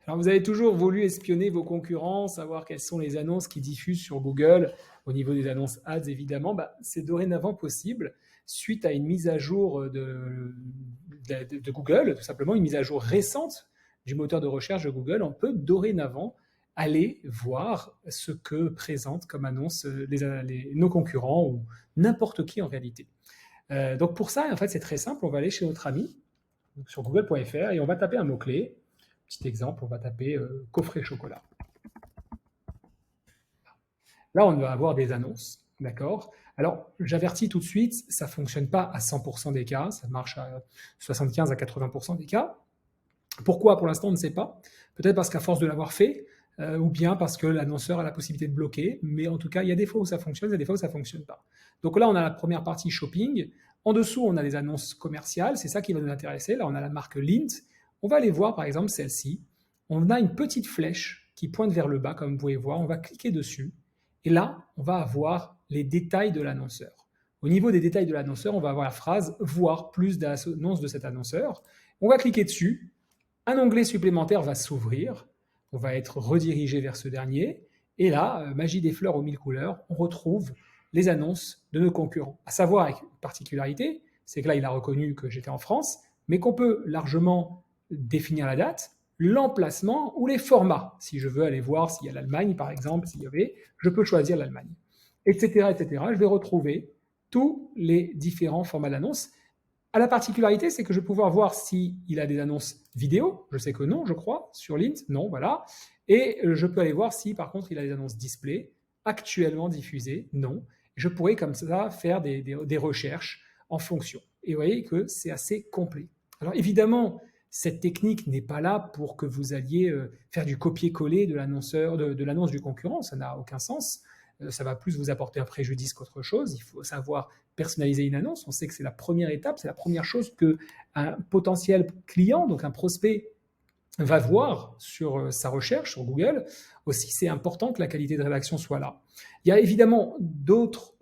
Alors, vous avez toujours voulu espionner vos concurrents, savoir quelles sont les annonces qui diffusent sur Google, au niveau des annonces ads évidemment. C'est dorénavant possible suite à une mise à jour de Google, tout simplement une mise à jour récente du moteur de recherche de Google. On peut dorénavant aller voir ce que présentent comme annonce nos concurrents ou n'importe qui en réalité. Donc pour ça, en fait, c'est très simple. On va aller chez notre ami donc sur google.fr et on va taper un mot-clé. Petit exemple, on va taper coffret chocolat. Là, on va avoir des annonces, d'accord? Alors, j'avertis tout de suite, ça ne fonctionne pas à 100% des cas, ça marche à 75 à 80% des cas. Pourquoi? Pour l'instant, on ne sait pas. Peut-être parce qu'à force de l'avoir fait, ou bien parce que l'annonceur a la possibilité de bloquer, mais en tout cas, il y a des fois où ça fonctionne, il y a des fois où ça ne fonctionne pas. Donc là, on a la première partie shopping. En dessous, on a des annonces commerciales, c'est ça qui va nous intéresser. Là, on a la marque Lint. On va aller voir, par exemple, celle-ci. On a une petite flèche qui pointe vers le bas, comme vous pouvez voir. On va cliquer dessus. Et là, on va avoir les détails de l'annonceur. Au niveau des détails de l'annonceur, on va avoir la phrase « Voir plus d'annonces de cet annonceur ». On va cliquer dessus. Un onglet supplémentaire va s'ouvrir, on va être redirigé vers ce dernier, et là, magie des fleurs aux mille couleurs, on retrouve les annonces de nos concurrents. À savoir, avec une particularité, c'est que là, il a reconnu que j'étais en France, mais qu'on peut largement définir la date, l'emplacement ou les formats. Si je veux aller voir s'il y a l'Allemagne, par exemple, s'il y avait, je peux choisir l'Allemagne, etc., etc. Je vais retrouver tous les différents formats d'annonces. À la particularité, c'est que je vais pouvoir voir s'il a des annonces vidéo. Je sais que non, je crois, sur Lint, non, voilà. Et je peux aller voir si, par contre, il a des annonces display, actuellement diffusées, non. Je pourrais comme ça faire des recherches en fonction. Et vous voyez que c'est assez complet. Alors évidemment, cette technique n'est pas là pour que vous alliez faire du copier-coller de l'annonceur, de l'annonce du concurrent, ça n'a aucun sens. Ça va plus vous apporter un préjudice qu'autre chose. Il faut savoir personnaliser une annonce. On sait que c'est la première étape, c'est la première chose qu'un potentiel client, donc un prospect, va voir sur sa recherche sur Google. Aussi, c'est important que la qualité de rédaction soit là. Il y a évidemment d'autres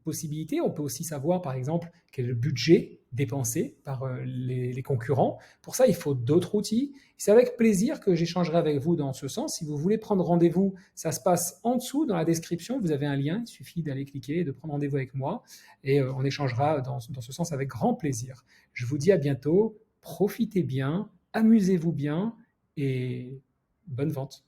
possibilités. On peut aussi savoir, par exemple, quel est le budget dépensé par les concurrents. Pour ça, il faut d'autres outils. C'est avec plaisir que j'échangerai avec vous dans ce sens. Si vous voulez prendre rendez-vous, ça se passe en dessous dans la description. Vous avez un lien, il suffit d'aller cliquer et de prendre rendez-vous avec moi. Et on échangera dans ce sens avec grand plaisir. Je vous dis à bientôt. Profitez bien, amusez-vous bien et bonne vente.